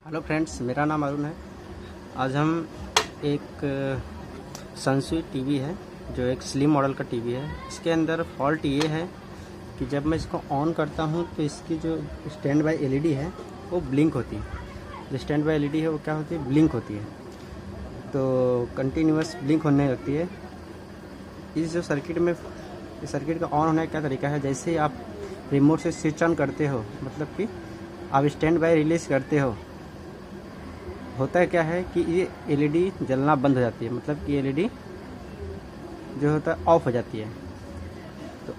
Hello friends, मेरा नाम अरुण है। आज हम एक सनस्वीट टीवी है जो एक स्लिम मॉडल का टीवी है। इसके अंदर फॉल्ट ये है कि जब मैं इसको ऑन करता हूँ तो इसकी जो स्टैंड बाय एलईडी है वो ब्लिंक होती है। जो स्टैंड बाय एलईडी है वो क्या होती है, ब्लिंक होती है। तो कंटिन्यूअस ब्लिंक होने लगती है। इस जो सर्किट का ऑन होने का क्या तरीका है, जैसे ही आप रिमोट से स्विच ऑन करते हो, मतलब कि आप स्टैंड बाय रिलीज करते हो, होता है क्या है कि ये एलईडी जलना बंद हो जाती है। मतलब कि एलईडी जो होता है ऑफ हो जाती है। तो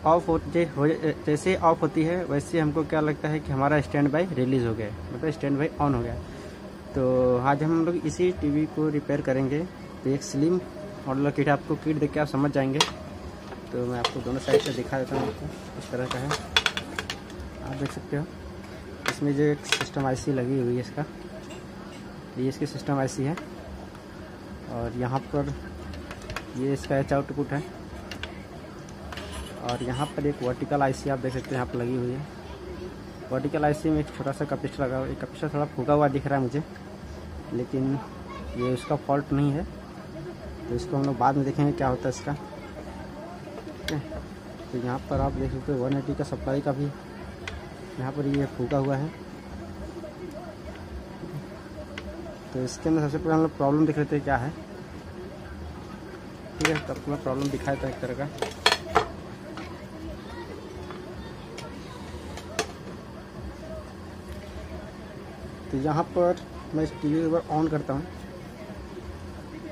जैसे ऑफ होती है वैसे हमको क्या लगता है कि हमारा स्टैंड बाय रिलीज हो गया, मतलब स्टैंड बाय ऑन हो गया। तो आज हम लोग इसी टीवी को रिपेयर करेंगे। तो एक स्लिम मॉडल किट, आपको किट देख के आप समझ जाएंगे। तो मैं आपको दोनों साइड से दिखा देता हूँ। आपको इस तरह का है, आप देख सकते हो। इसमें जो एक सिस्टम आईसी लगी हुई है, इसका ये इसकी सिस्टम आईसी है। और यहाँ पर ये इसका एच आउटपुट है। और यहाँ पर एक वर्टिकल आईसी आप देख सकते हैं यहाँ पर लगी हुई है। वर्टिकल आईसी में एक छोटा सा कैपेसिटर लगा हुआ है। कैपेसिटर थोड़ा फूका हुआ दिख रहा है मुझे, लेकिन ये उसका फॉल्ट नहीं है। तो इसको हम लोग बाद में देखेंगे क्या होता है इसका। ठीक है, तो यहाँ पर आप देख सकते हो 180 का सप्लाई का भी यहाँ पर ये फूका हुआ है। तो इसके अंदर सबसे पहले हम लोग प्रॉब्लम देख लेते हैं क्या है। ठीक है, तब मैं प्रॉब्लम दिखाया था एक तरह का। तो यहाँ पर मैं इस टीवी को ऑन करता हूँ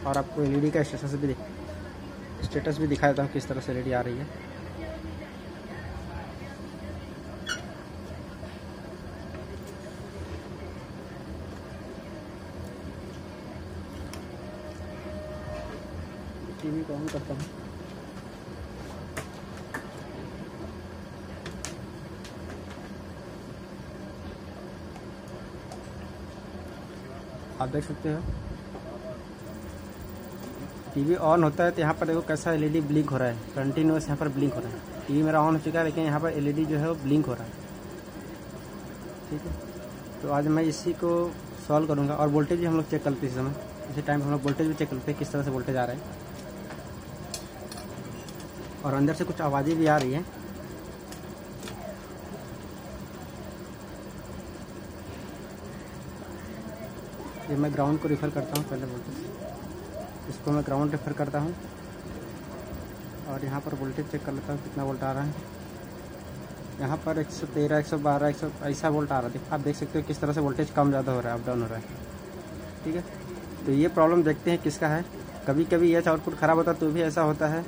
और आपको एलईडी का स्टेटस भी दिखा देता हूँ, किस तरह से एलईडी आ रही है। टीवी को ऑन करता हूँ। आप देख सकते हो टीवी ऑन होता है तो यहाँ पर देखो कैसा एलईडी ब्लिंक हो रहा है, कंटिन्यूअस यहाँ पर ब्लिंक हो रहा है। टीवी मेरा ऑन हो चुका है, लेकिन यहाँ पर एलईडी जो है वो ब्लिंक हो रहा है। ठीक है, तो आज मैं इसी को सॉल्व करूँगा। और वोल्टेज भी हम लोग चेक करते हैं इस समय। इसी टाइम हम लोग वोल्टेज भी चेक करते हैं, किस तरह से वोल्टेज आ रहा है। और अंदर से कुछ आवाज़ें भी आ रही है। ये मैं ग्राउंड को रेफर करता हूँ पहले वोल्टेज। इसको मैं ग्राउंड रेफर करता हूँ और यहाँ पर वोल्टेज चेक कर लेता हूँ कितना वोल्ट आ रहा है। यहाँ पर 113, 112, 100 ऐसा वोल्ट आ रहा है। आप देख सकते हो किस तरह से वोल्टेज कम ज़्यादा हो रहा है, अप डाउन हो रहा है। ठीक है, तो ये प्रॉब्लम देखते हैं किसका है। कभी कभी एच आउटपुट ख़राब होता है तो भी ऐसा होता है,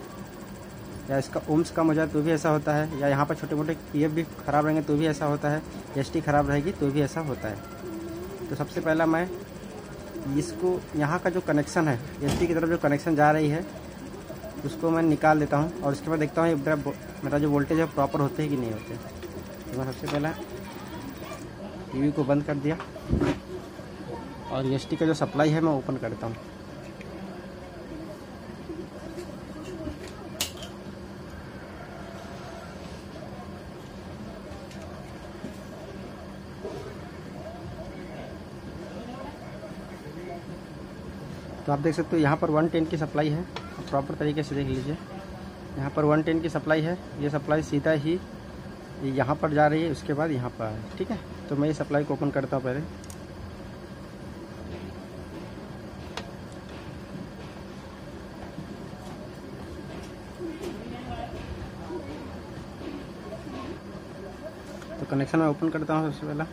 या इसका ओम्स कम हो जाए तो भी ऐसा होता है, या यहाँ पर छोटे मोटे पीएफ भी ख़राब रहेंगे तो भी ऐसा होता है, एसटी ख़राब रहेगी तो भी ऐसा होता है। तो सबसे पहला मैं इसको, यहाँ का जो कनेक्शन है, एसटी की तरफ जो कनेक्शन जा रही है उसको मैं निकाल देता हूँ। और उसके बाद देखता हूँ मेरा जो वोल्टेज है प्रॉपर होते हैं कि नहीं होते। तो मैं सबसे पहला टीवी को बंद कर दिया और एसटी का जो सप्लाई है मैं ओपन करता हूँ। तो आप देख सकते हो यहाँ पर 110 की सप्लाई है। प्रॉपर तरीके से देख लीजिए, यहाँ पर 110 की सप्लाई है। ये सप्लाई सीधा ही यहाँ पर जा रही है, उसके बाद यहाँ पर है। ठीक है, तो मैं ये सप्लाई को ओपन करता हूँ पहले। तो कनेक्शन मैं ओपन करता हूँ सबसे पहला।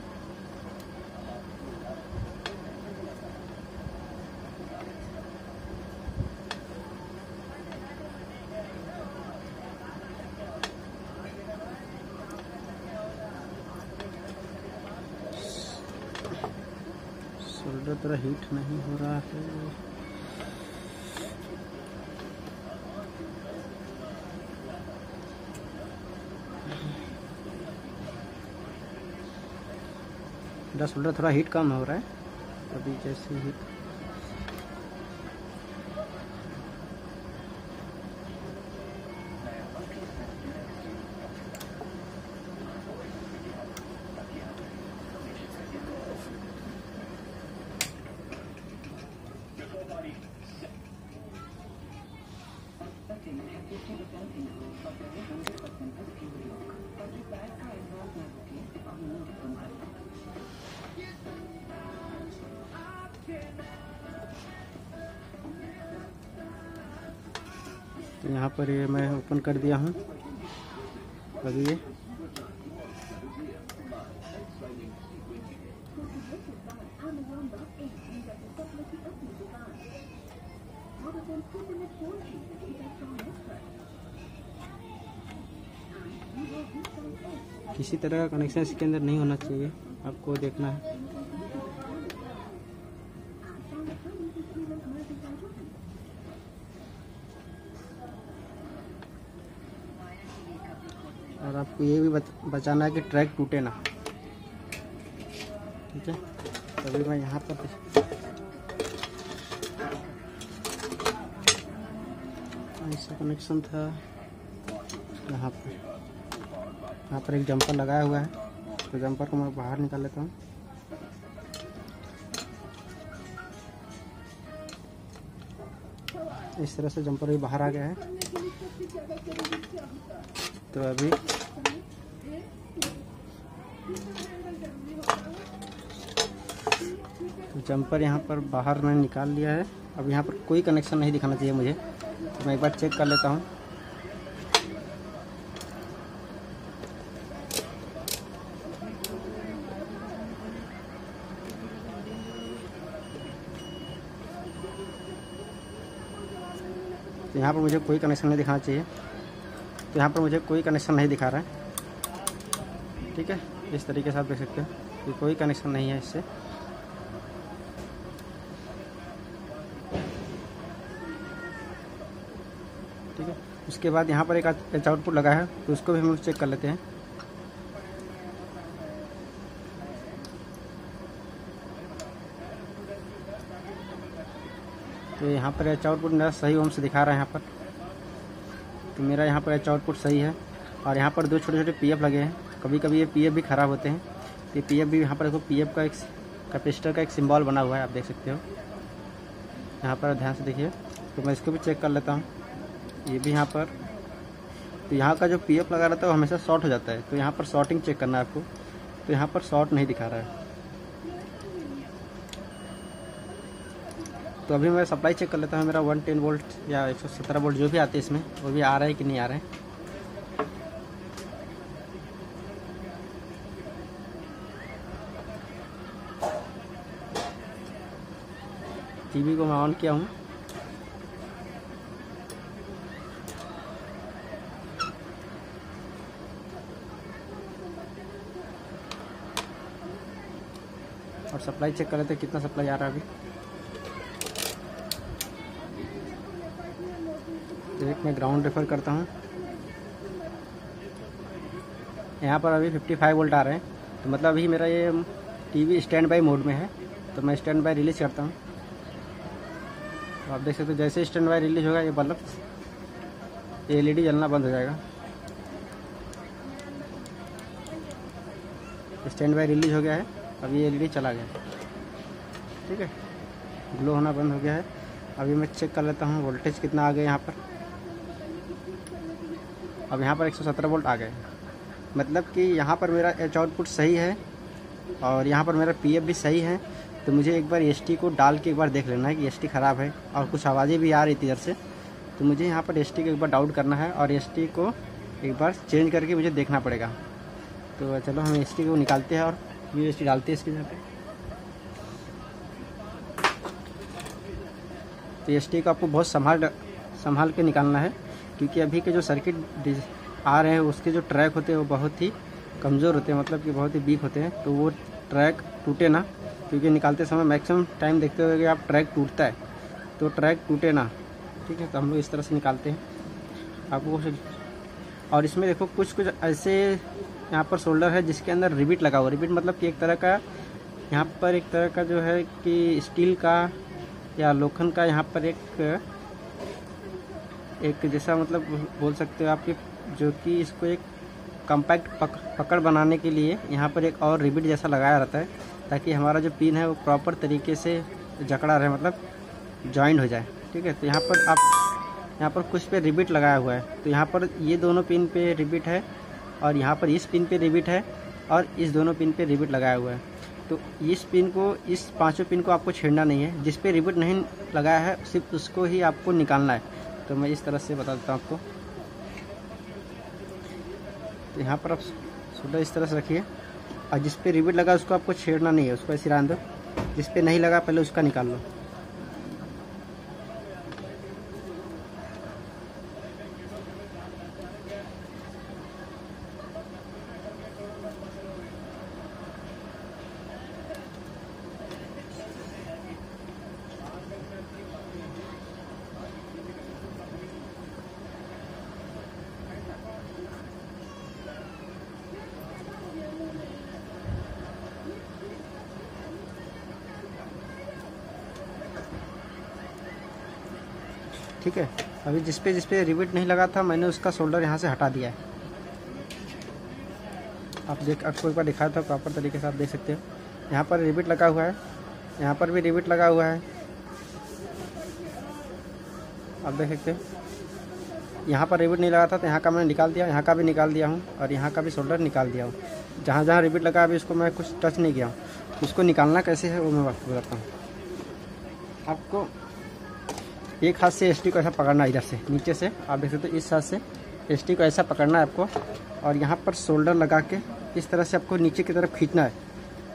सोल्डर थोड़ा हीट नहीं हो रहा है। मेरा सोल्डर थोड़ा हीट कम हो रहा है अभी, जैसे हीट तो यहाँ पर ये मैं ओपन कर दिया हूँ अभी ये। किसी तरह का कनेक्शन इसके अंदर नहीं होना चाहिए, आपको देखना है। और आपको ये भी बचाना है कि ट्रैक टूटे ना, ठीक है। तभी मैं यहाँ पर ऐसा कनेक्शन था, यहाँ पर एक जंपर लगाया हुआ है, तो जंपर को मैं बाहर निकाल लेता हूँ। इस तरह से जंपर भी बाहर आ गया है। तो अभी तो जंपर यहाँ पर बाहर मैंने निकाल लिया है। अब यहाँ पर कोई कनेक्शन नहीं दिखाना चाहिए मुझे, तो मैं एक बार चेक कर लेता हूँ। तो यहाँ पर मुझे कोई कनेक्शन नहीं दिखाना चाहिए, तो यहाँ पर मुझे कोई कनेक्शन नहीं दिखा रहा है, ठीक है। इस तरीके से आप देख सकते हो कि कोई कनेक्शन नहीं है इससे। ठीक है, उसके बाद यहाँ पर एक एच आउटपुट लगा है, तो उसको भी हम लोग चेक कर लेते हैं। तो यहाँ पर एच आउटपुट मेरा सही ओम से दिखा रहा है यहाँ पर, तो मेरा यहाँ पर एच आउटपुट सही है। और यहाँ पर दो छोटे छोटे पीएफ लगे हैं, कभी कभी ये पीएफ भी ख़राब होते हैं, तो ये पीएफ भी यहाँ पर देखो, पीएफ का एक कैपेसिटर का एक सिंबल बना हुआ है, आप देख सकते हो यहाँ पर, ध्यान से देखिए। तो मैं इसको भी चेक कर लेता हूँ, ये भी यहाँ पर। तो यहाँ का जो पीएफ लगा रहता है वो हमेशा शॉर्ट हो जाता है, तो यहाँ पर शॉर्टिंग चेक करना है आपको। तो यहाँ पर शॉर्ट नहीं दिखा रहा है, तो अभी मैं सप्लाई चेक कर लेता हूँ। मेरा 110 वोल्ट या 117 वोल्ट जो भी आते हैं इसमें, वो भी आ रहा है कि नहीं आ रहा है। टीवी को मैं ऑन किया हूँ, और सप्लाई चेक कर लेते हैं कितना सप्लाई आ रहा है अभी। एक मैं ग्राउंड रेफर करता हूँ, यहाँ पर अभी 55 वोल्ट आ रहे हैं, तो मतलब अभी मेरा ये टीवी स्टैंड बाई मोड में है। तो मैं स्टैंड बाई रिलीज करता हूँ, तो आप देख सकते हो जैसे स्टैंड बाई रिलीज होगा ये बल्ब एलईडी जलना बंद हो जाएगा। स्टैंड बाई रिलीज हो गया है, अभी एलईडी चला गया, ठीक है, ग्लो होना बंद हो गया है। अभी मैं चेक कर लेता हूँ वोल्टेज कितना आ गया यहाँ पर। अब यहाँ पर 117 वोल्ट आ गए, मतलब कि यहाँ पर मेरा एच आउटपुट सही है और यहाँ पर मेरा पीएफ भी सही है। तो मुझे एक बार एसटी को डाल के एक बार देख लेना है कि एसटी ख़राब है, और कुछ आवाज़ें भी आ रही थी इधर से, तो मुझे यहाँ पर एसटी को एक बार डाउट करना है और एसटी को एक बार चेंज करके मुझे देखना पड़ेगा। तो चलो हम एसटी को निकालते हैं और यूएसटी डालते हैं इसके जगह पे। तो एसटी को आपको बहुत संभाल के निकालना है, क्योंकि अभी के जो सर्किट आ रहे हैं उसके जो ट्रैक होते हैं वो बहुत ही कमज़ोर होते हैं, मतलब कि बहुत ही वीक होते हैं। तो वो ट्रैक टूटे ना, क्योंकि निकालते समय मैक्सिमम टाइम देखते हुए कि आप ट्रैक टूटता है, तो ट्रैक टूटे ना, ठीक है। तो हम लोग इस तरह से निकालते हैं आपको। और इसमें देखो कुछ ऐसे यहाँ पर शोल्डर है जिसके अंदर रिबिट लगा हुआ। रिबिट मतलब कि एक तरह का यहाँ पर एक तरह का जो है कि स्टील का या लोखंड का यहाँ पर एक जैसा मतलब बोल सकते हो आपके, जो कि इसको एक कॉम्पैक्ट पकड़ बनाने के लिए यहाँ पर एक और रिबिट जैसा लगाया रहता है, ताकि हमारा जो पिन है वो प्रॉपर तरीके से जकड़ा रहे, मतलब जॉइंट हो जाए, ठीक है। तो यहाँ पर आप यहाँ पर कुछ पे रिबिट लगाया हुआ है। तो यहाँ पर ये दोनों पिन पे रिबिट है और यहाँ पर इस पिन पे रिबिट है और इस दोनों पिन पे रिबिट लगाया हुआ है। तो इस पिन को, इस पांचों पिन को आपको छेड़ना नहीं है। जिस पे रिबिट नहीं लगाया है सिर्फ उसको ही आपको निकालना है। तो मैं इस तरह से बता देता हूँ आपको। तो यहाँ पर आप सोल्डर इस तरह से रखिए और जिस पे रिबिट लगा उसको आपको छेड़ना नहीं है, उसको ऐसे रहने दो। जिस पे नहीं लगा पहले उसका निकाल लो। ठीक है, अभी जिस पे रिबिट नहीं लगा था मैंने उसका शोल्डर यहाँ से हटा दिया है। आपको एक बार दिखाया था प्रॉपर तरीके से, आप देख सकते हो। यहाँ पर रिबिट लगा हुआ है, यहाँ पर भी रिबिट लगा हुआ है, आप देख सकते हो। यहाँ पर रिबिट नहीं लगा था तो यहाँ का मैंने निकाल दिया, यहाँ का भी निकाल दिया हूँ और यहाँ का भी शोल्डर निकाल दिया हूँ। जहाँ जहाँ रिबिट लगा अभी उसको मैं कुछ टच नहीं किया हूँ। उसको निकालना कैसे है वो मैं आपको बताता हूँ। आपको एक हाथ से एसटी को ऐसा पकड़ना है, इधर से नीचे से, आप देख सकते हो। इस हाथ से एसटी को ऐसा पकड़ना है आपको और यहाँ पर शोल्डर लगा के इस तरह से आपको नीचे की तरफ खींचना है।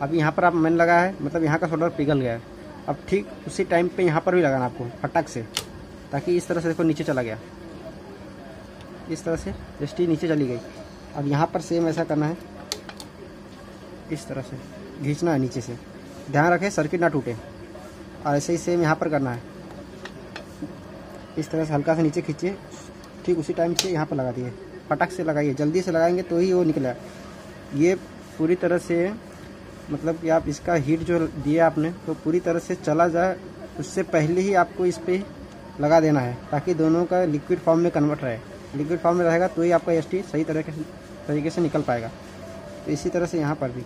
अभी यहाँ पर आप मैंने लगाया है, मतलब यहाँ का शोल्डर पिघल गया है। अब ठीक उसी टाइम पे यहाँ पर भी लगाना आपको फटाक से, ताकि इस तरह से देखो नीचे चला गया। इस तरह से एसटी नीचे चली गई। अब यहाँ पर सेम ऐसा करना है, इस तरह से खींचना है नीचे से। ध्यान रखें सर्किट ना टूटे। और ऐसे ही सेम यहाँ पर करना है, इस तरह से हल्का से नीचे खींचिए। ठीक उसी टाइम से यहाँ पर लगा दिए, फटाक से लगाइए, जल्दी से लगाएंगे तो ही वो निकला। ये पूरी तरह से मतलब कि आप इसका हीट जो दिया आपने तो पूरी तरह से चला जाए, उससे पहले ही आपको इस पर लगा देना है, ताकि दोनों का लिक्विड फॉर्म में कन्वर्ट रहे। लिक्विड फॉर्म में रहेगा तो ही आपका एसटी सही तरीके से निकल पाएगा। तो इसी तरह से यहाँ पर भी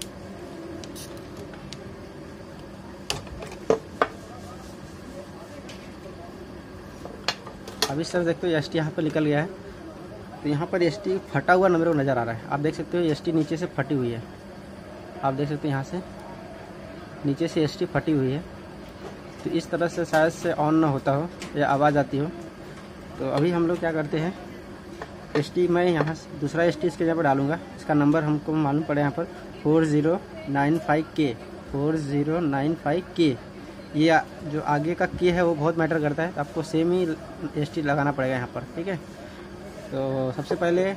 अब इस तरह देखते हो एसटी यहाँ पर निकल गया है। तो यहाँ पर एसटी फटा हुआ नंबर नज़र आ रहा है, आप देख सकते हो। एसटी नीचे से फटी हुई है, आप देख सकते हो। यहाँ से नीचे से एसटी फटी हुई है। तो इस तरह से शायद से ऑन ना होता हो या आवाज़ आती हो। तो अभी हम लोग क्या करते हैं, एसटी मैं यहाँ से दूसरा एसटी इसके जगह पर डालूंगा। इसका नंबर हमको मालूम पड़े यहाँ पर 4095K 4095K। ये जो आगे का के है वो बहुत मैटर करता है, तो आपको सेम ही एसटी लगाना पड़ेगा यहाँ पर। ठीक है, तो सबसे पहले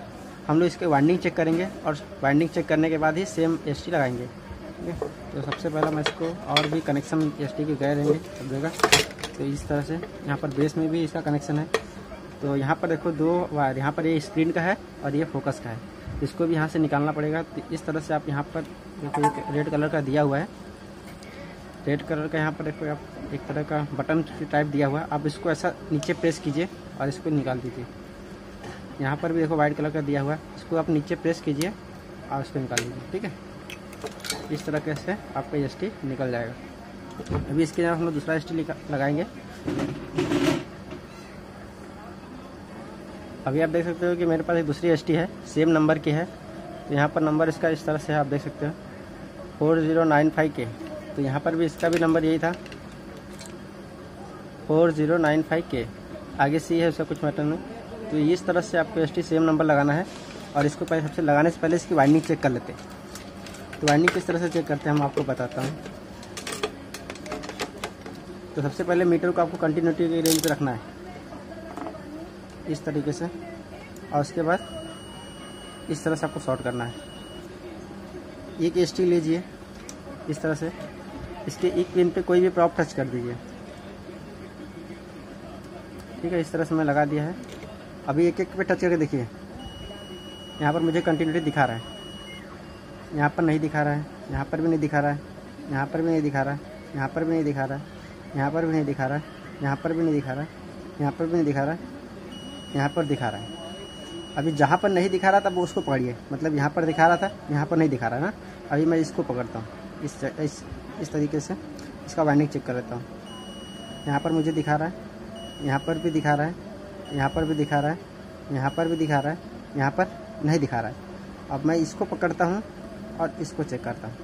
हम लोग इसके वाइंडिंग चेक करेंगे और वाइंडिंग चेक करने के बाद ही सेम एसटी लगाएंगे। ठीक है, तो सबसे पहला मैं इसको और भी कनेक्शन एसटी के गए रहेंगे सब जगह। तो इस तरह से यहाँ पर बेस में भी इसका कनेक्शन है। तो यहाँ पर देखो दो वायर, यहाँ पर ये स्क्रीन का है और ये फोकस का है। इसको भी यहाँ से निकालना पड़ेगा। तो इस तरह से आप यहाँ पर देखो एक रेड कलर का दिया हुआ है, रेड कलर का यहाँ पर देखो आप एक तरह का बटन टाइप दिया हुआ है। आप इसको ऐसा नीचे प्रेस कीजिए और इसको निकाल दीजिए। यहाँ पर भी देखो वाइट कलर का दिया हुआ है, इसको आप नीचे प्रेस कीजिए और इसको निकाल दीजिए। ठीक है, इस तरह से आपका एसटी निकल जाएगा। अभी इसके जगह हम लोग दूसरा एसटी लगाएंगे। अभी आप देख सकते हो कि मेरे पास एक दूसरी एसटी है, सेम नंबर की है। तो यहाँ पर नंबर इसका इस तरह से आप देख सकते हो 4095K। तो यहाँ पर भी इसका भी नंबर यही था 4095K। आगे सी है, उसका कुछ मैटर नहीं। तो इस तरह से आपको एसटी सेम नंबर लगाना है। और इसको पहले सबसे लगाने से पहले इसकी वाइंडिंग चेक कर लेते हैं। तो वाइंडिंग किस तरह से चेक करते हैं हम आपको बताता हूँ। तो सबसे पहले मीटर को आपको कंटिन्यूटी की रेंज पे रखना है इस तरीके से, और उसके बाद इस तरह से आपको शॉर्ट करना है। एक एसटी लीजिए इस तरह से, इसके एक पिन पे कोई भी प्रॉप टच कर दीजिए। ठीक है, इस तरह से मैं लगा दिया है। अभी एक एक पे टच करके देखिए, यहाँ पर मुझे कंटिन्यूटी दिखा रहा है, यहाँ पर नहीं दिखा रहा है, यहाँ पर भी नहीं दिखा रहा है, यहाँ पर भी नहीं दिखा रहा है, यहाँ पर भी नहीं दिखा रहा है, यहाँ पर भी नहीं दिखा रहा है, यहाँ पर भी नहीं दिखा रहा है, यहाँ पर भी नहीं दिखा रहा है, यहाँ पर दिखा रहा है। अभी जहाँ पर नहीं दिखा रहा था वो उसको पकड़िए, मतलब यहाँ पर दिखा रहा था, यहाँ पर नहीं दिखा रहा है ना। अभी मैं इसको पकड़ता हूँ इस तरीके से, इसका वाइंडिंग चेक कर लेता हूँ। यहाँ पर मुझे दिखा रहा है, यहाँ पर भी दिखा रहा है, यहाँ पर भी दिखा रहा है, यहाँ पर भी दिखा रहा है, यहाँ पर नहीं दिखा रहा है। अब मैं इसको पकड़ता हूँ और इसको चेक करता हूँ,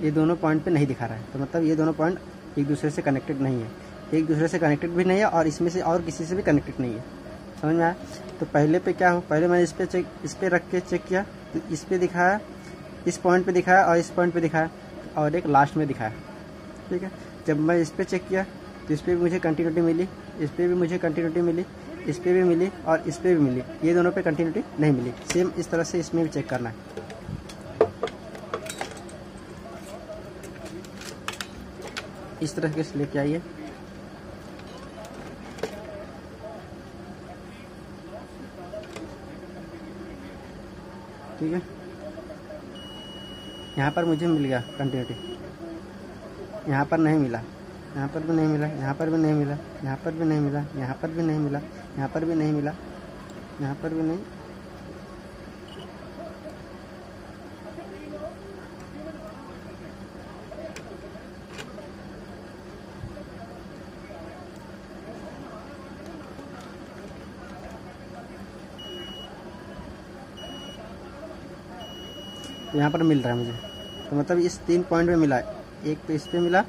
ये दोनों पॉइंट पे नहीं दिखा रहा है, तो मतलब ये दोनों पॉइंट एक दूसरे से कनेक्टेड नहीं है, एक दूसरे से कनेक्टेड भी नहीं है और इसमें से और किसी से भी कनेक्टेड नहीं है। समझ में आया? तो पहले पे क्या हो, पहले मैंने इस पे रख के चेक किया तो इस पे दिखाया, इस पॉइंट पे दिखाया और इस पॉइंट पे दिखाया और एक लास्ट में दिखाया। ठीक है, जब मैं इस पे चेक किया तो इस पर भी मुझे कंटिन्यूटी मिली, इस पर भी मुझे कंटिन्यूटी मिली, इस पर भी मिली और इस पर भी मिली, ये दोनों पे कंटिन्यूटी नहीं मिली। सेम इस तरह से इसमें भी चेक करना है। इस तरह से लेके आइए। ठीक है, यहाँ पर मुझे मिल गया कंटिन्यूटी, यहाँ पर नहीं मिला, यहाँ पर भी नहीं मिला, यहाँ पर भी नहीं मिला, यहाँ पर भी नहीं मिला, यहाँ पर भी नहीं मिला, यहाँ पर भी नहीं मिला, यहाँ पर भी नहीं। यहाँ पर मिल रहा है मुझे, तो मतलब इस 3 पॉइंट पे मिला, एक पे इस पे मिला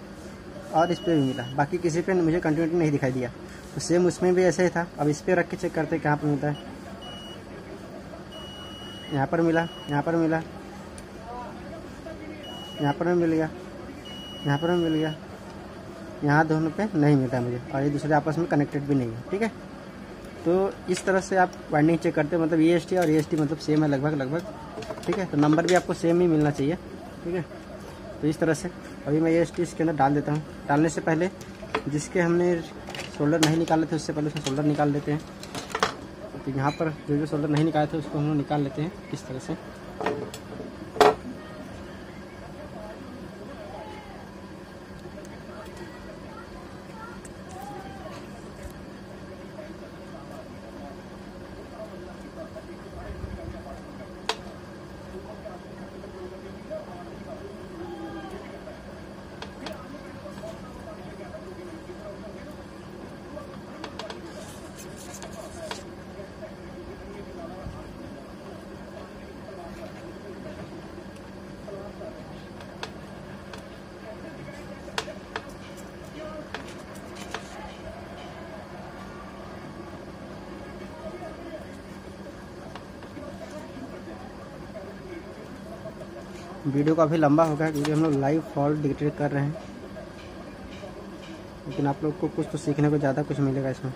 और इस पे भी मिला, बाकी किसी पे मुझे कंटिन्यूटी नहीं दिखाई दिया। तो सेम उसमें भी ऐसे ही था। अब इस पे रख के चेक करते हैं कहाँ पर मिलता है। यहाँ पर मिला, यहाँ पर मिला, यहाँ पर भी मिल गया, यहाँ पर भी मिल गया, यहाँ दोनों पे नहीं मिलता मुझे और ये दूसरे आपस में कनेक्टेड भी नहीं है। ठीक है, तो इस तरह से आप वाइंडिंग चेक करते हैं, मतलब EST और EST मतलब सेम है लगभग। ठीक है, तो नंबर भी आपको सेम ही मिलना चाहिए। ठीक है, तो इस तरह से अभी मैं EST इसके अंदर डाल देता हूँ। डालने से पहले जिसके हमने शोल्डर नहीं निकाले थे उससे पहले उसका शोल्डर निकाल लेते हैं। तो यहाँ पर जो शोल्डर नहीं निकाले थे उसको हम लोग निकाल लेते हैं किस तरह से। वीडियो काफ़ी लंबा हो गया क्योंकि हम लोग लाइव फॉल्ट डिटेक्ट कर रहे हैं, लेकिन आप लोग को कुछ तो सीखने को ज़्यादा कुछ मिलेगा इसमें।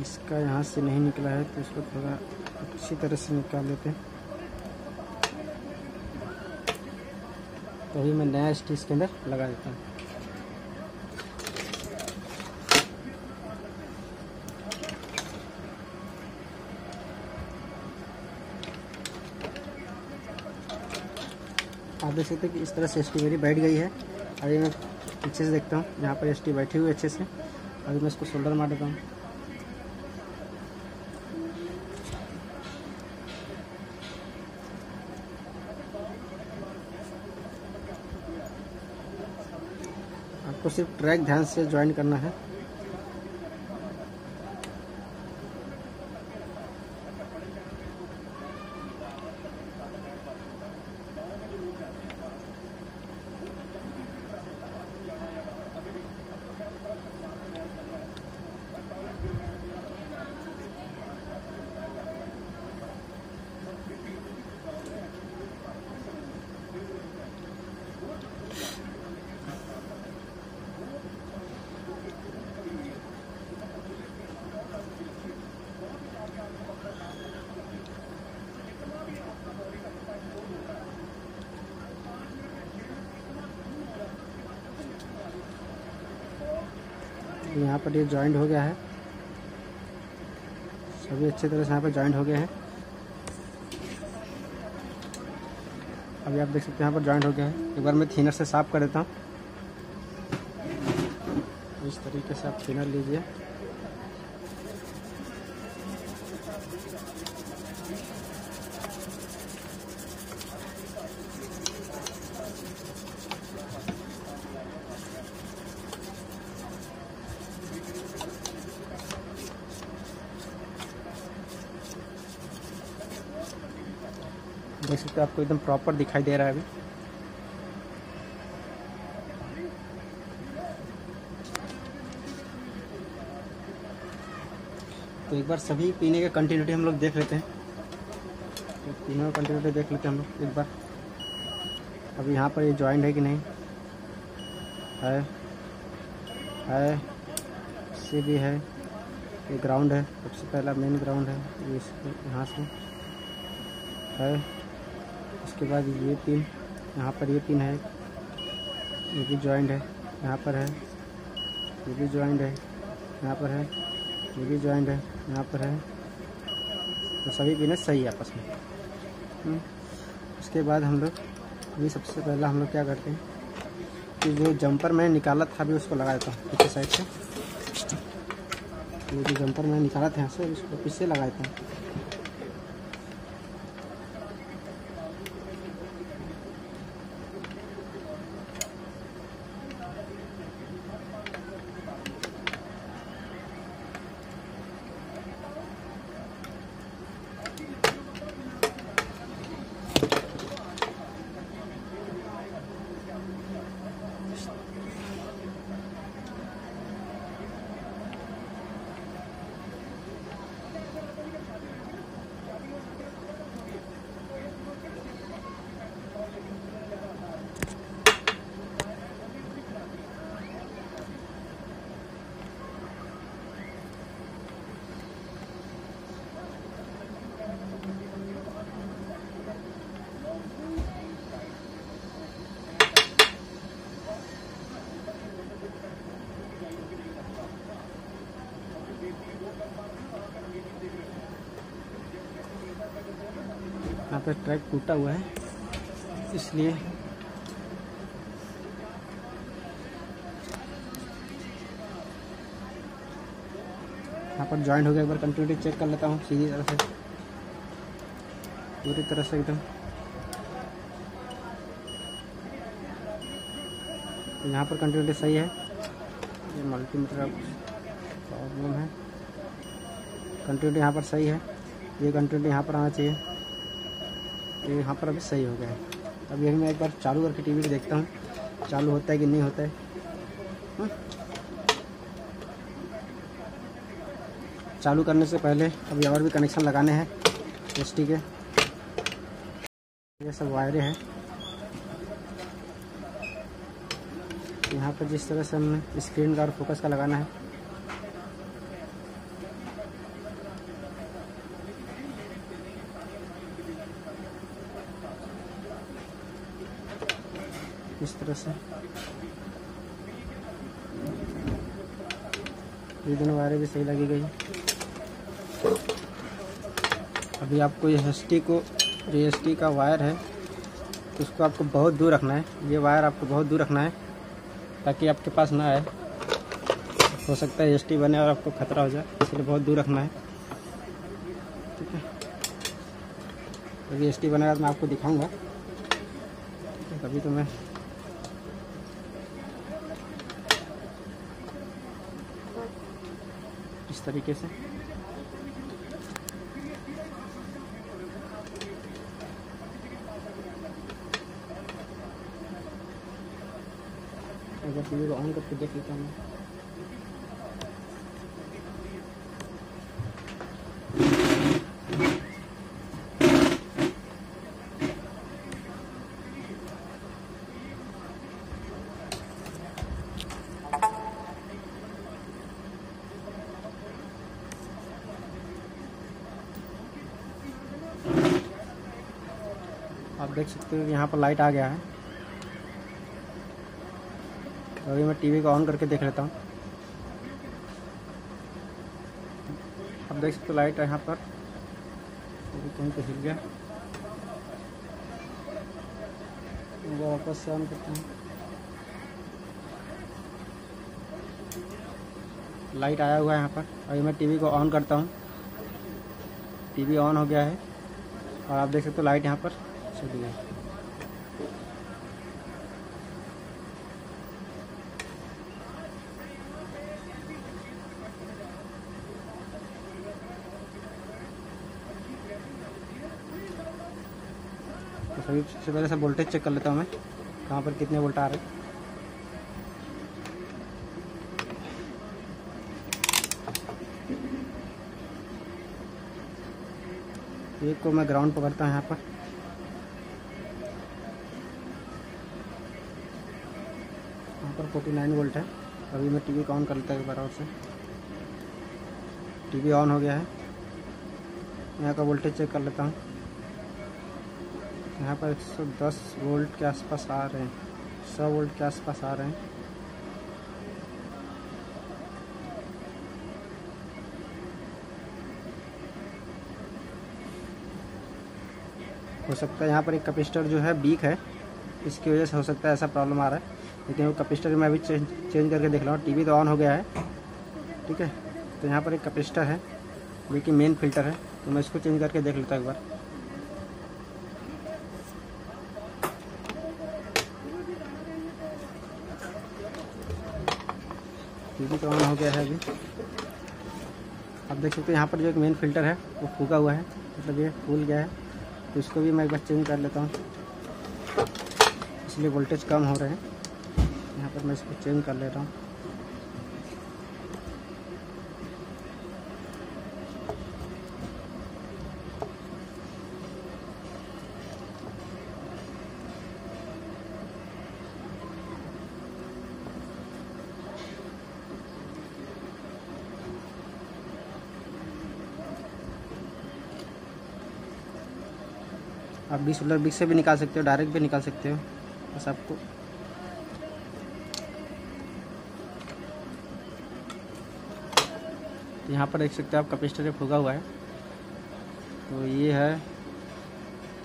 इसका यहाँ से नहीं निकला है तो इसको थोड़ा अच्छी तरह से निकाल लेते हैं। तो अभी मैं नया स्टिच इसके अंदर लगा देता हूँ। आप देख सकते हैं कि इस तरह से ST मेरी बैठ गई है। अभी मैं पीछे से देखता हूँ, यहाँ पर ST बैठी हुई अच्छे से। अभी मैं इसको शोल्डर मार देता हूँ। आपको सिर्फ ट्रैक ध्यान से ज्वाइन करना है। यहाँ पर ये जॉइंट हो गया है, सभी अच्छे तरह से यहाँ पर जॉइंट हो गए हैं। अभी आप देख सकते हैं यहाँ पर जॉइंट हो गया है। एक बार मैं थिनर से साफ कर देता हूँ। इस तरीके से आप थिनर लीजिए। देख सकते हो, आपको एकदम प्रॉपर दिखाई दे रहा है अभी। तो एक बार सभी पीने के कंटिन्यूटी हम लोग देख लेते हैं। तो तीनों कंटिन्यूटी देख लेते हैं हम लोग एक बार। अभी यहाँ पर ये जॉइंट है कि नहीं है, से भी है। ये ग्राउंड है, सबसे पहला मेन ग्राउंड है, ये यहाँ से है। उसके बाद ये पिन, यहाँ पर ये पिन है, ये भी जॉइंट है, यहाँ पर है। ये भी जॉइंट है, यहाँ पर है। ये भी जॉइंट है, यहाँ पर है। तो सभी पिन सही है आपस में। उसके बाद हम लोग ये सबसे पहला हम लोग क्या करते हैं कि जो जंपर मैंने निकाला था अभी उसको लगा देता हूँ पीछे साइड से। ये जो जंपर मैंने निकाला था यहाँ से, उसको पीछे लगा देता हूँ। यहाँ पे ट्रैक टूटा हुआ है, इसलिए यहाँ पर जॉइंट हो गया। एक बार कंटिन्यूटी चेक कर लेता हूँ सीधी तरह से, पूरी तरह से एकदम। यहाँ पर कंटिन्यूटी सही है। ये मल्टीमीटर प्रॉब्लम है। कंटिन्यूटी यहाँ पर सही है। ये कंटिन्यूटी यहाँ पर आना चाहिए। ये यहाँ पर अभी सही हो गया है। अभी मैं एक बार चालू करके टीवी देखता हूँ चालू होता है कि नहीं होता है। चालू करने से पहले अभी और भी कनेक्शन लगाने हैं एसटी के। ये सब वायरें हैं। यहाँ पर जिस तरह से हमने स्क्रीन का और फोकस का लगाना है, इस तरह से ये दोनों वायरें भी सही लगी गई। अभी आपको ये एसटी का वायर है, उसको आपको बहुत दूर रखना है। ये वायर आपको बहुत दूर रखना है ताकि आपके पास ना आए। हो सकता है एसटी बने और आपको खतरा हो जाए, इसलिए बहुत दूर रखना है। ठीक है, अभी एसटी बनेगा तो मैं आपको दिखाऊंगा। अभी तो मैं इस तरीके से अगर टीवी को ऑन करके देख लेता हूँ। आप देख सकते हो यहाँ पर लाइट आ गया है। अभी मैं टीवी को ऑन करके देख लेता हूँ। आप देख सकते हो लाइट है यहाँ पर। कहीं तो हिल गया, वापस से ऑन करता हूँ। लाइट आया हुआ है यहाँ पर। अभी मैं टीवी को ऑन करता हूँ। टीवी ऑन हो गया है और आप देख सकते हो लाइट यहाँ पर चली गई। तो सबसे पहले से वोल्टेज चेक कर लेता हूँ मैं, कहाँ पर कितने वोल्ट आ रहे हैं। एक को मैं ग्राउंड पकड़ता हूँ यहाँ पर, यहाँ पर 49 वोल्ट है। अभी मैं टीवी को ऑन कर लेता हूँ एक बार और से। टीवी ऑन हो गया है। यहाँ का वोल्टेज चेक कर लेता हूँ। यहाँ पर 110 वोल्ट के आसपास आ रहे हैं, 100 वोल्ट के आसपास आ रहे हैं। हो सकता है यहाँ पर एक कैपेसिटर जो है वीक है, इसकी वजह से हो सकता है ऐसा प्रॉब्लम आ रहा है। लेकिन वो कैपेसिटर मैं अभी चेंज करके देख रहा हूँ। टीवी तो ऑन हो गया है, ठीक है। तो यहाँ पर एक कैपेसिटर है जो कि मेन फिल्टर है, तो मैं इसको चेंज करके देख लेता हूँ एक बार। टीवी तो ऑन हो गया है अभी। आप देख सकते हैं यहाँ पर जो एक मेन फिल्टर है वो फूका हुआ है, मतलब ये फूल गया है। तो इसको भी मैं एक बार चेंज कर लेता हूँ, इसलिए वोल्टेज कम हो रहे हैं। यहाँ पर मैं इसको चेंज कर ले रहा हूँ। आप 20 से भी निकाल सकते हो, डायरेक्ट भी निकाल सकते हो, बस आपको यहाँ पर देख सकते हो आप कैपेसिटर फूका हुआ है। तो ये है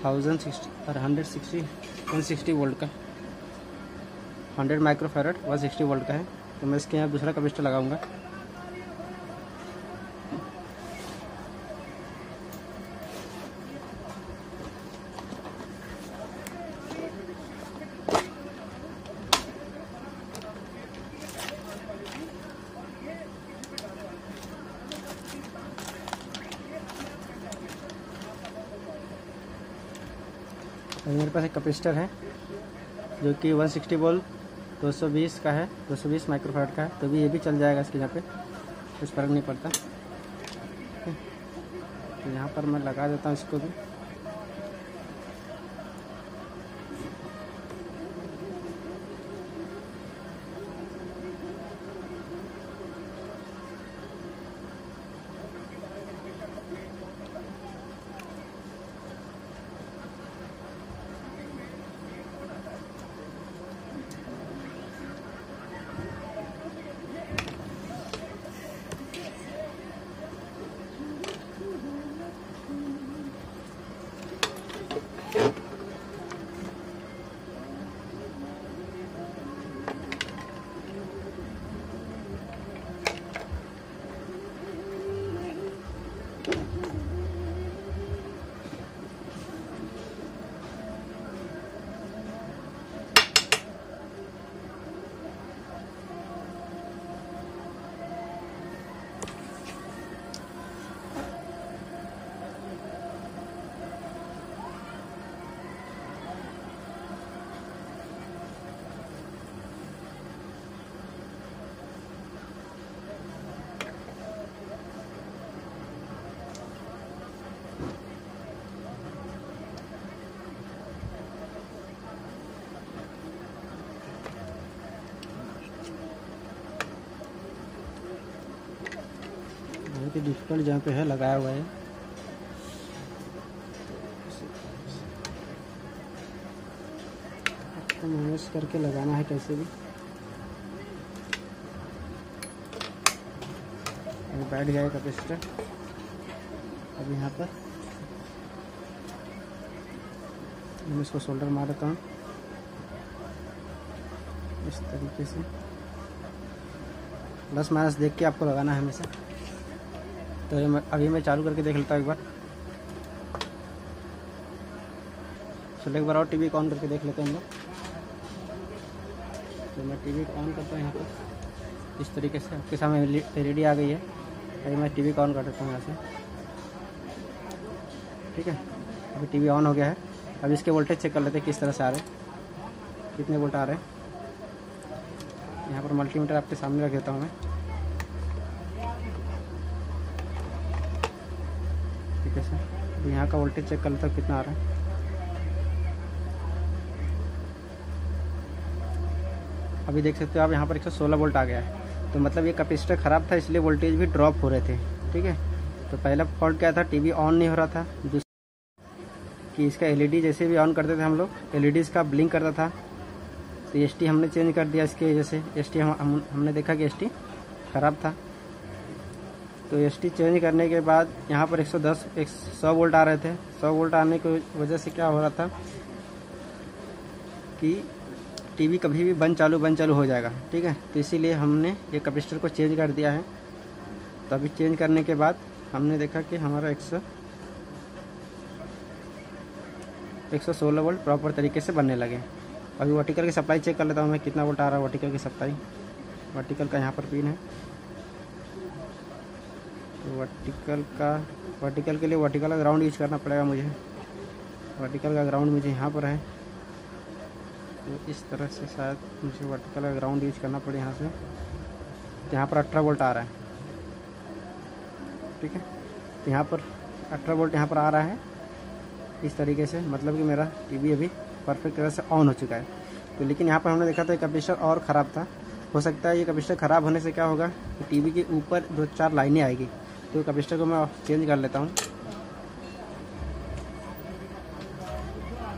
160 वोल्ट का, 100 माइक्रोफैरड 160 वोल्ट का है। तो मैं इसके यहाँ दूसरा कैपेसिटर लगाऊंगा। मेरे पास एक कैपेसिटर है जो कि 160 वोल्ट 220 का है, 220 माइक्रोफैरड का है। तो भी ये भी चल जाएगा इसके यहाँ पे, कुछ फ़र्क नहीं पड़ता। तो यहाँ पर मैं लगा देता हूँ इसको भी। बहुत ही डिफिकल्ट जहाँ पे है लगाया हुआ है। आपको मैनेज करके लगाना है कैसे भी। बैठ गया है कैपेसिटर। अब यहाँ पर मैं इसको सोल्डर मार देता हूँ इस तरीके से। प्लस माइनस देख के आपको लगाना है हमेशा। तो अभी मैं चालू करके देख लेता हूँ एक बार। चलो एक बार और टीवी को ऑन करके देख लेते हैं हम लोग। तो मैं टीवी को ऑन करता हूँ यहाँ पर इस तरीके से, आपके सामने LED आ गई है। अभी मैं टीवी को ऑन कर देता हूँ यहाँ से, ठीक है। अभी टीवी ऑन हो गया है। अब इसके वोल्टेज चेक कर लेते हैं किस तरह से आ रहे हैं, कितने वोल्ट आ रहे हैं। यहाँ पर मल्टीमीटर आपके सामने रख देता हूँ मैं, ठीक है सर। अब यहाँ का वोल्टेज चेक कर लेता हूँ कितना आ रहा है। अभी देख सकते हो आप यहाँ पर 116 वोल्ट आ गया है। तो मतलब ये कैपेसिटर ख़राब था, इसलिए वोल्टेज भी ड्रॉप हो रहे थे, ठीक है। तो पहला फॉल्ट क्या था, टीवी ऑन नहीं हो रहा था। कि इसका LED जैसे भी ऑन करते थे हम लोग, LEDs का ब्लिंक करता था। तो ST हमने चेंज कर दिया इसके वजह से। ST हमने देखा कि ST ख़राब था, तो ST चेंज करने के बाद यहाँ पर 100 वोल्ट आ रहे थे। 100 वोल्ट आने की वजह से क्या हो रहा था कि टीवी कभी भी बंद चालू हो जाएगा, ठीक है। तो इसीलिए हमने ये कैपेसिटर को चेंज कर दिया है। तो अभी चेंज करने के बाद हमने देखा कि हमारा 116 वोल्ट प्रॉपर तरीके से बनने लगे। अभी वर्टिकल की सप्लाई चेक कर लेता हूँ मैं, कितना वोल्ट आ रहा है वर्टिकल की सप्लाई। वर्टिकल का यहाँ पर पिन है, तो वर्टिकल के लिए वर्टिकल का ग्राउंड यूज करना पड़ेगा मुझे। वर्टिकल का ग्राउंड मुझे यहाँ पर है, तो इस तरह से शायद मुझे वर्टिकल का ग्राउंड यूज करना पड़े यहाँ से। तो यहाँ पर 18 वोल्ट आ रहा है, ठीक है। तो यहाँ पर 18 वोल्ट यहाँ पर आ रहा है इस तरीके से, मतलब कि मेरा टीवी अभी परफेक्ट तरह से ऑन हो चुका है। तो लेकिन यहाँ पर हमने देखा था कैपेसिटर और ख़राब था। हो सकता है ये कैपेसिटर ख़राब होने से क्या होगा कि टीवी के ऊपर 2-4 लाइनें आएगी। तो कैपेसिटर को मैं चेंज कर लेता हूँ,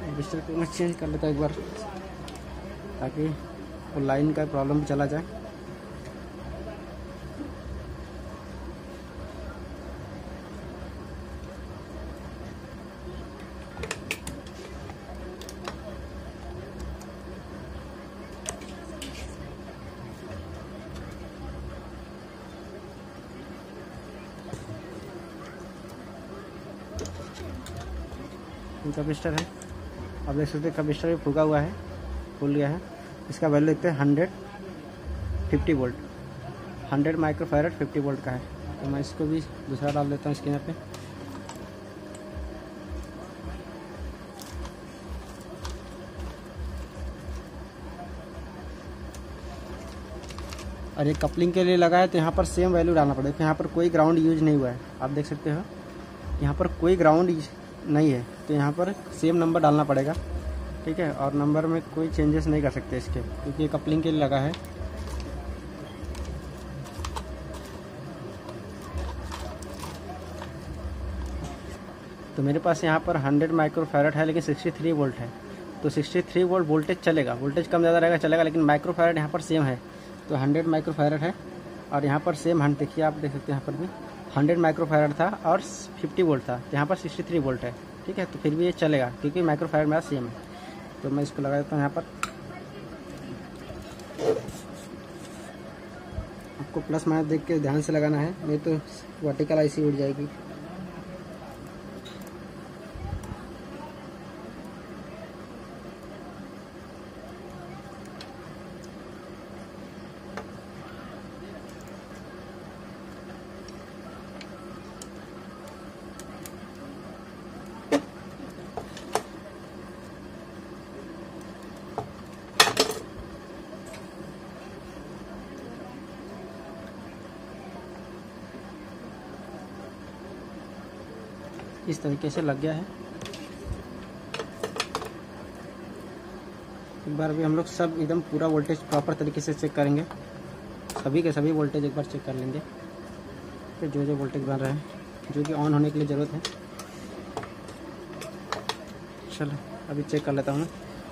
कैपेसिटर को मैं चेंज कर लेता हूँ एक बार, ताकि वो लाइन का प्रॉब्लम भी चला जाए। कैपेसिटर है, अब देख सकते हैं कैपेसिटर भी फूका हुआ है, फूल गया है। इसका वैल्यू देखते हैं 150 वोल्ट, 100 माइक्रोफैरड 50 वोल्ट का है। तो मैं इसको भी दूसरा डाल देता हूँ स्कैनर पे। और ये कपलिंग के लिए लगा है, तो यहाँ पर सेम वैल्यू डालना पड़ेगा। यहाँ पर कोई ग्राउंड यूज नहीं हुआ है, आप देख सकते हो यहाँ पर कोई ग्राउंड नहीं है, तो यहाँ पर सेम नंबर डालना पड़ेगा, ठीक है। और नंबर में कोई चेंजेस नहीं कर सकते इसके, क्योंकि ये कपलिंग के लिए लगा है। तो मेरे पास यहाँ पर 100 माइक्रोफैरड है, लेकिन 63 वोल्ट है। तो 63 वोल्ट वोल्टेज चलेगा, वोल्टेज कम ज़्यादा रहेगा चलेगा, लेकिन माइक्रोफैरड यहाँ पर सेम है। तो 100 माइक्रोफैरड है, और यहाँ पर सेम देखिए, आप देख सकते हैं यहाँ पर भी 100 माइक्रोफैरड था और 50 वोल्ट था। तो यहाँ पर 63 वोल्ट है, ठीक है। तो फिर भी ये चलेगा, क्योंकि माइक्रोफैरड मेरा सेम है। तो मैं इसको लगा देता हूँ यहाँ पर। आपको प्लस माइनस देख के ध्यान से लगाना है, नहीं तो वर्टिकल आईसी उड़ जाएगी। इस तरीके से लग गया है। एक बार भी हम लोग सब एकदम पूरा वोल्टेज प्रॉपर तरीके से चेक करेंगे, सभी के सभी वोल्टेज एक बार चेक कर लेंगे कि जो वोल्टेज बन रहे हैं, जो कि ऑन होने के लिए ज़रूरत है। चलो अभी चेक कर लेता हूँ मैं।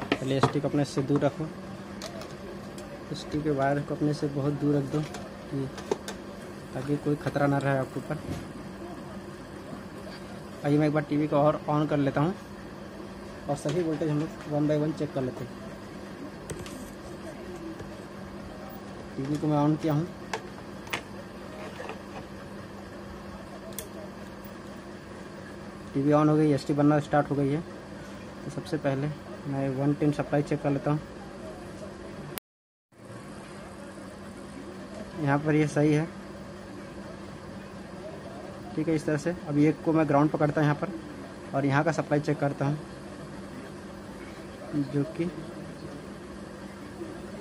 पहले ST को अपने से दूर रखो, ST के वायर को अपने से बहुत दूर रख दो, ताकि कोई ख़तरा ना रहे आपके ऊपर। आइए मैं एक बार टीवी को और ऑन कर लेता हूँ, और सभी वोल्टेज हम लोग 1 बाय 1 चेक कर लेते हैं। टीवी को मैं ऑन किया हूँ, टीवी ऑन हो गई, ST बनना स्टार्ट हो गई है। तो सबसे पहले मैं 110 सप्लाई चेक कर लेता हूँ। यहाँ पर ये सही है, ठीक है। इस तरह से अब एक को मैं ग्राउंड पकड़ता हूँ यहाँ पर, और यहाँ का सप्लाई चेक करता हूँ, जो कि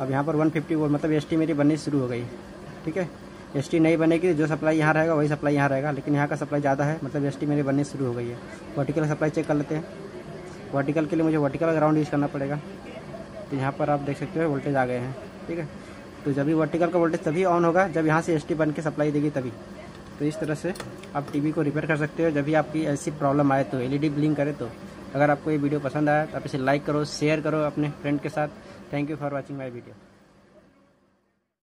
अब यहाँ पर 150 वोल्ट, मतलब एसटी मेरी बननी शुरू हो गई, ठीक है। एसटी नहीं बनेगी, जो सप्लाई यहाँ रहेगा वही सप्लाई यहाँ रहेगा, लेकिन यहाँ का सप्लाई ज़्यादा है, मतलब एसटी मेरी बननी शुरू हो गई है। वर्टिकल सप्लाई चेक कर लेते हैं। वर्टिकल के लिए मुझे वर्टिकल ग्राउंड यूज़ करना पड़ेगा। तो यहाँ पर आप देख सकते हो वोल्टेज आ गए हैं, ठीक है। तो जब भी वर्टिकल का वोल्टेज तभी ऑन होगा जब यहाँ से एसटी बन के सप्लाई देगी तभी। तो इस तरह से आप टीवी को रिपेयर कर सकते हो जब भी आपकी ऐसी प्रॉब्लम आए, तो एलईडी ब्लिंक करे तो। अगर आपको ये वीडियो पसंद आया तो आप इसे लाइक करो, शेयर करो अपने फ्रेंड के साथ। Thank you for watching my video.